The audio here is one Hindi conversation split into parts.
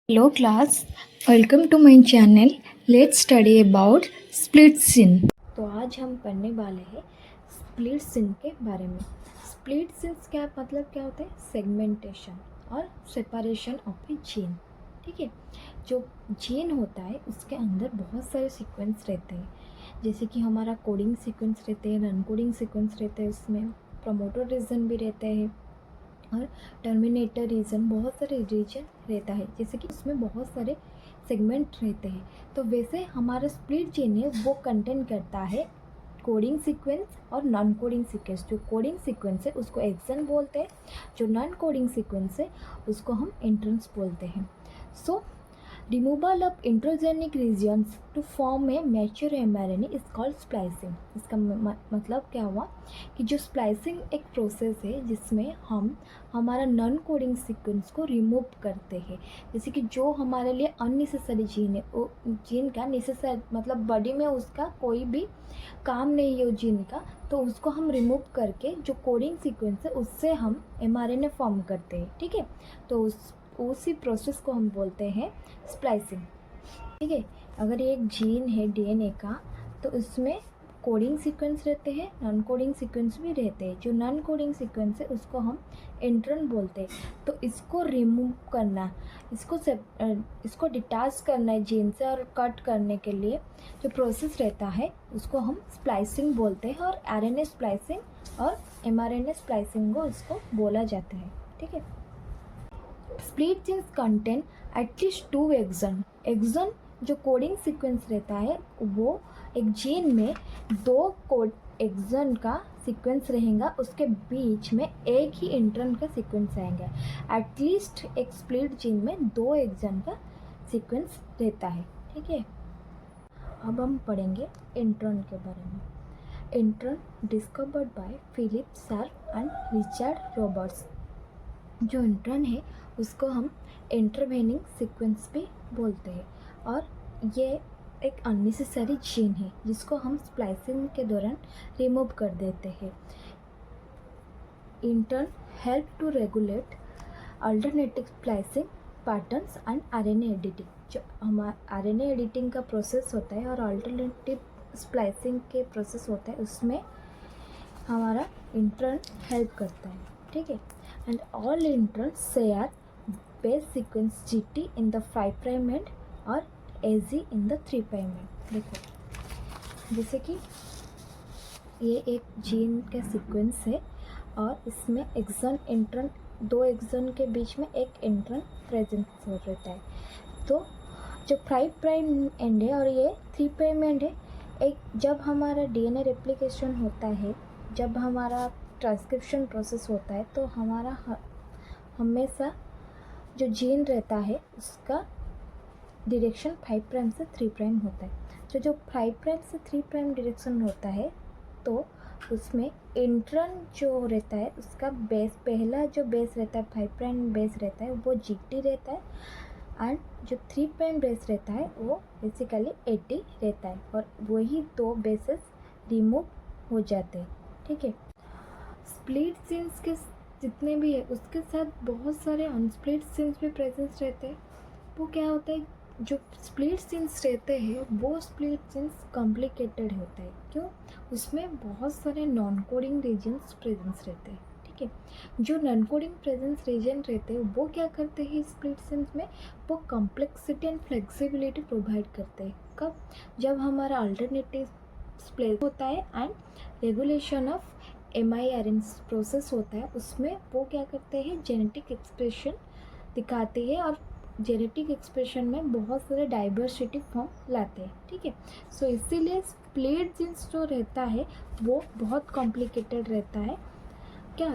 Hello class, welcome to my channel. Let's study about split sin. तो आज हम पढ़ने वाले हैं स्प्लिट सिन के बारे में। स्प्लिट सिंस क्या मतलब क्या होता है? सेगमेंटेशन और सेपरेशन ऑफ ए जीन। ठीक है, जो जीन होता है उसके अंदर बहुत सारे सीक्वेंस रहते हैं, जैसे कि हमारा कोडिंग सीक्वेंस रहते हैं, नॉन कोडिंग सीक्वेंस रहते हैं, उसमें प्रमोटर रीजन भी रहते हैं और टर्मिनेटर रीजन, बहुत सारे रीजन रहता है, जैसे कि उसमें बहुत सारे सेगमेंट रहते हैं। तो वैसे हमारा स्प्लिट जीन है वो कंटेन करता है कोडिंग सीक्वेंस और नॉन कोडिंग सीक्वेंस। जो कोडिंग सीक्वेंस है उसको एक्सन बोलते हैं, जो नॉन कोडिंग सीक्वेंस है उसको हम इंट्रन्स बोलते हैं। So removal of intronic regions to form a mature mRNA is called splicing. इसका मतलब क्या हुआ कि जो स्प्लाइसिंग एक प्रोसेस है जिसमें हम हमारा नॉन कोडिंग सीक्वेंस को रिमूव करते हैं, जैसे कि जो हमारे लिए अननेसेसरी जीन है, वो जीन का नेसेसरी मतलब बॉडी में उसका कोई भी काम नहीं है वो जीन का, तो उसको हम रिमूव करके जो कोडिंग सीक्वेंस है उससे हम mRNA फॉर्म करते हैं। ठीक है, तो उसी प्रोसेस को हम बोलते हैं स्प्लाइसिंग। ठीक है, अगर एक जीन है डीएनए का तो उसमें कोडिंग सीक्वेंस रहते हैं, नॉन कोडिंग सीक्वेंस भी रहते हैं। जो नॉन कोडिंग सीक्वेंस है उसको हम इंट्रन बोलते हैं। तो इसको रिमूव करना, इसको डिटैच करना है जीन से और कट करने के लिए जो प्रोसेस रहता है उसको हम स्प्लाइसिंग बोलते हैं, और आरएनए स्प्लाइसिंग और एमआरएनए स्प्लाइसिंग को इसको बोला जाता है। ठीक है, split genes contain at least 2 exons. Exon जो कोडिंग सीक्वेंस रहता है वो एक जीन में 2 कोड एक्सन का सीक्वेंस रहेगा, उसके बीच में एक ही इंट्रन का सीक्वेंस आएगा। एटलीस्ट एक स्प्लिट जीन में 2 एक्सन का सीक्वेंस रहता है। ठीक है, अब हम पढ़ेंगे इंट्रन के बारे में। Intron discovered by Phillip Sharp and Richard Roberts. जो इंट्रन है उसको हम इंटरवेनिंग सीक्वेंस भी बोलते हैं, और ये एक अननेसेसरी जीन है जिसको हम स्प्लाइसिंग के दौरान रिमूव कर देते हैं। Intron help to regulate alternative splicing patterns and RNA editing. जो हमारा आरएनए एडिटिंग का प्रोसेस होता है और अल्टरनेटिव स्प्लाइसिंग के प्रोसेस होता है उसमें हमारा इंट्रन हेल्प करता है। ठीक है, and all introns share base sequence GT in the 5' end और AG in the 3' end। देखो, जैसे कि ये एक जीन का सीक्वेंस है और इसमें एक्सन इंट्रन, 2 एक्सन के बीच में एक इंट्रन प्रेजेंट हो रहता है। तो जो 5' एंड है और ये 3' एंड है, एक जब हमारा डीएनए रेप्लिकेशन होता है, जब हमारा ट्रांसक्रिप्शन प्रोसेस होता है, तो हमारा हमेशा जो जीन रहता है उसका डायरेक्शन 5' से 3' होता है। जो 5' से 3' डायरेक्शन होता है तो उसमें इंट्रन जो रहता है उसका बेस, पहला जो बेस रहता है 5' बेस रहता है वो जीटी रहता है, एंड जो 3' बेस रहता है वो बेसिकली 80 रहता है, और वही 2 बेसेस रिमूव हो जाते हैं। ठीक है, स्प्लिट जीन्स के जितने भी है उसके साथ बहुत सारे अनस्प्लिट जीन्स भी प्रेजेंस रहते हैं। वो क्या होता है, जो स्प्लिट जीन्स रहते हैं वो स्प्लिट जीन्स कॉम्प्लिकेटेड होता है। क्यों? उसमें बहुत सारे नॉन कोडिंग रीजन्स प्रेजेंस रहते हैं। ठीक है, जो नॉन कोडिंग प्रेजेंस रीजन रहते हैं वो क्या करते हैं स्प्लिट जीन्स में, वो कॉम्प्लेक्सिटी एंड फ्लेक्सिबिलिटी प्रोवाइड करते हैं। कब? जब हमारा अल्टरनेटिव स्प्लिट होता है and regulation of MIRN process होता है, उसमें वो क्या करते हैं जेनेटिक एक्सप्रेशन दिखाते हैं, और जेनेटिक एक्सप्रेशन में बहुत सारे डाइवर्सिटी फॉर्म लाते हैं। ठीक है, सो इसीलिए स्प्लिट जीन्स जो रहता है वो बहुत कॉम्प्लिकेटेड रहता है। क्या?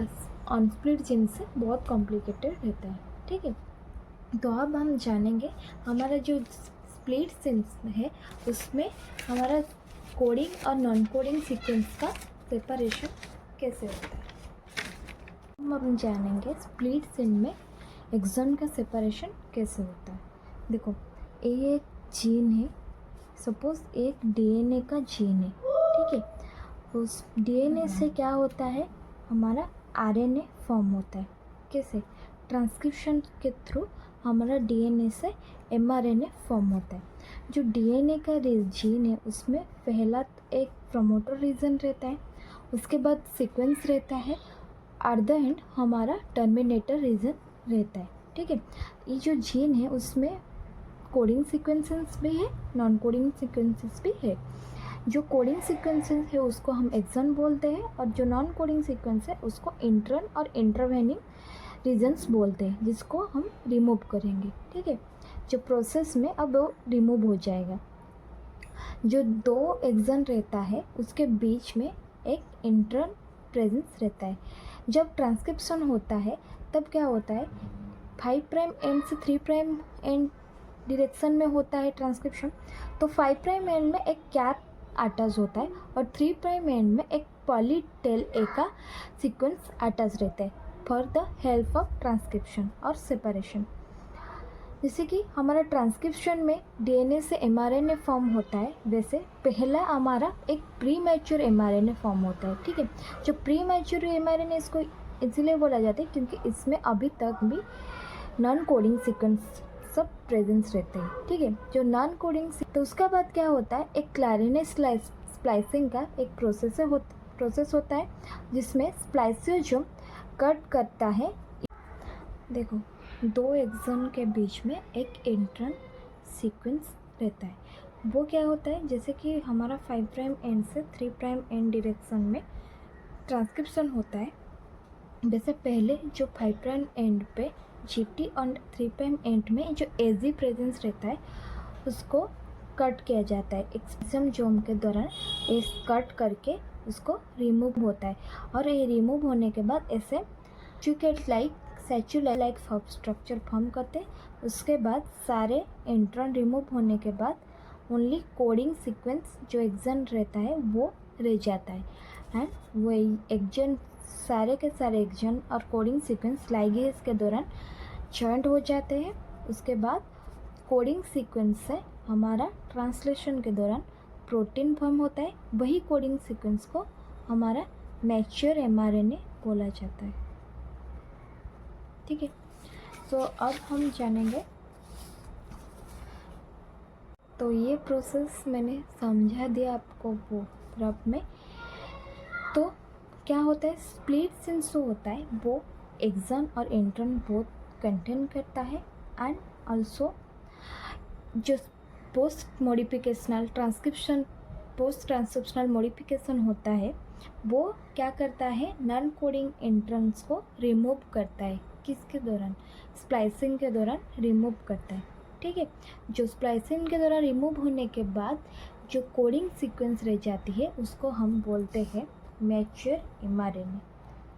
अनस्प्लिट जीन्स से बहुत कॉम्प्लिकेटेड रहता है। ठीक है, तो अब हम जानेंगे हमारा जो स्प्लिट जीन्स है उसमें हमारा कोडिंग और नॉन कोडिंग सीक्वेंस का सेपरेशन कैसे होता है। हम जानेंगे स्प्लिट जीन में एक्सन का सेपरेशन कैसे होता है। देखो, ये एक जीन है, सपोज एक डीएनए का जीन है। ठीक है, उस डीएनए से क्या होता है, हमारा आरएनए फॉर्म होता है। कैसे? ट्रांसक्रिप्शन के थ्रू हमारा डीएनए से एमआरएनए फॉर्म होता है। जो डीएनए का जीन है उसमें पहला एक प्रमोटर रीजन रहता है, उसके बाद सीक्वेंस रहता है, एट द एंड हमारा टर्मिनेटर रीजन रहता है। ठीक है, ये जो जीन है उसमें कोडिंग सीक्वेंसेस भी है, नॉन कोडिंग सीक्वेंसेस भी है। जो कोडिंग सीक्वेंसेस है उसको हम एक्सॉन बोलते हैं और जो नॉन कोडिंग सीक्वेंस है उसको इंट्रन और इंटरवेनिंग रीजन्स बोलते हैं, जिसको हम रिमूव करेंगे। ठीक है, जो प्रोसेस में अब वो रिमूव हो जाएगा। जो दो एक्सॉन रहता है उसके बीच में एक इंट्रन प्रेजेंस रहता है। जब ट्रांसक्रिप्शन होता है तब क्या होता है, 5 प्राइम एंड से 3 प्राइम एंड डायरेक्शन में होता है ट्रांसक्रिप्शन। तो 5 प्राइम एंड में एक कैप अटैच होता है और 3 प्राइम एंड में एक पॉली टेल ए का सीक्वेंस अटैच रहता है for the help of transcription और सेपरेशन। जैसे कि हमारा ट्रांसक्रिप्शन में डीएनए से एमआरएनए फॉर्म होता है, वैसे पहला हमारा एक प्री मैच्योर एमआरएनए फॉर्म होता है। ठीक है, जो प्री मैच्योर एमआरएनए इसको इसलिए बोला जाता है क्योंकि इसमें अभी तक भी नॉन कोडिंग सीक्वेंस सब प्रेजेंस रहते हैं। ठीक है, जो नॉन कोडिंग तो उसका बाद क्या होता है, एक क्लैरिनेट स्प्लाइसिंग का एक प्रोसेस होता है जिसमें स्प्लाइसियोसोम कट करता है। देखो, दो एक्सॉन के बीच में एक इंट्रन सीक्वेंस रहता है। वो क्या होता है, जैसे कि हमारा 5 प्राइम एंड से 3 प्राइम एंड डायरेक्शन में ट्रांसक्रिप्शन होता है, वैसे पहले जो 5 प्राइम एंड पे जीटी और 3 प्राइम एंड में जो एजी प्रेजेंस रहता है उसको कट किया जाता है एक्सोसोम के दौरान। इस कट करके उसको रिमूव होता है और ये रिमूव होने के बाद ऐसे सैचुलेट लाइक स्ट्रक्चर फॉर्म करते हैं। उसके बाद सारे इंट्रॉन रिमूव होने के बाद ओनली कोडिंग सीक्वेंस जो एक्सॉन रहता है वो रह जाता है एंड वो एक्सॉन सारे के सारे एक्सॉन और कोडिंग सीक्वेंस लाइगेज के दौरान जॉइंट हो जाते हैं। उसके बाद कोडिंग सीक्वेंस से हमारा ट्रांसलेशन के दौरान प्रोटीन फॉर्म होता है। वही कोडिंग सीक्वेंस को हमारा मैच्योर एमआरएनए बोला जाता है। ठीक है, तो अब हम जानेंगे, तो ये प्रोसेस मैंने समझा दिया आपको वो रब में। तो क्या होता है, स्प्लिट सिंस जो होता है वो एक्सॉन और इंट्रॉन बोथ कंटेन करता है एंड ऑल्सो जो पोस्ट ट्रांसक्रिप्शनल मॉडिफिकेशन होता है वो क्या करता है, नॉन कोडिंग इंट्रॉन्स को रिमूव करता है। किसके दौरान, स्प्लाइसिंग के दौरान रिमूव करता है। ठीक है, जो स्प्लाइसिंग के दौरान रिमूव होने के बाद जो कोडिंग सीक्वेंस रह जाती है उसको हम बोलते हैं मैच्योर एमआरएनए।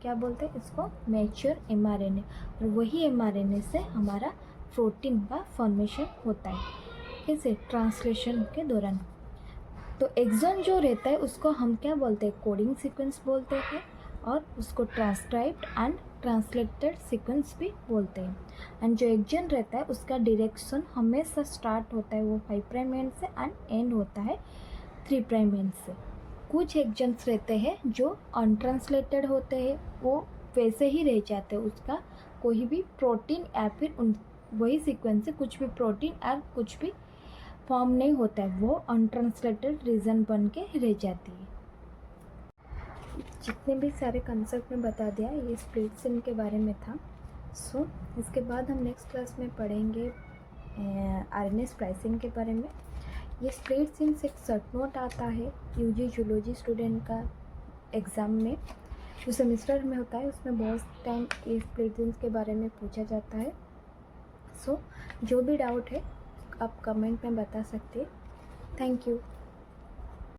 क्या बोलते हैं इसको, मैच्योर एमआरएनए। और वही एमआरएनए से हमारा प्रोटीन का फॉर्मेशन होता है, कैसे, ट्रांसलेशन के दौरान। तो एक्सॉन जो रहता है उसको हम क्या बोलते हैं, कोडिंग सीक्वेंस बोलते हैं और उसको ट्रांसक्राइब्ड एंड ट्रांसलेटेड सीक्वेंस भी बोलते हैं। एंड जो एक्सॉन रहता है उसका डायरेक्शन हमेशा स्टार्ट होता है वो 5 प्राइम एंड से एंड एंड होता है 3 प्राइम एंड से। कुछ एक्सॉन्स रहते हैं जो अनट्रांसलेटेड होते हैं, वो वैसे ही रह जाते हैं, उसका कोई भी प्रोटीन या फिर वही सीक्वेंस से कुछ भी प्रोटीन या कुछ भी फॉर्म नहीं होता है, वो अनट्रांसलेटेड रीजन बन के रह जाती है। जितने भी सारे कंसेप्ट में बता दिया ये स्प्लिट सिन के बारे में था। सो इसके बाद हम नेक्स्ट क्लास में पढ़ेंगे आरएनए स्प्लाइसिंग के बारे में। ये स्प्लिट सिन से एक सर्ट नोट आता है यूजी जूलॉजी स्टूडेंट का एग्ज़ाम में, जो सेमेस्टर में होता है उसमें बहुत टाइम ये स्प्लिट सिन के बारे में पूछा जाता है। सो जो भी डाउट है आप कमेंट में बता सकते हैं। Thank you.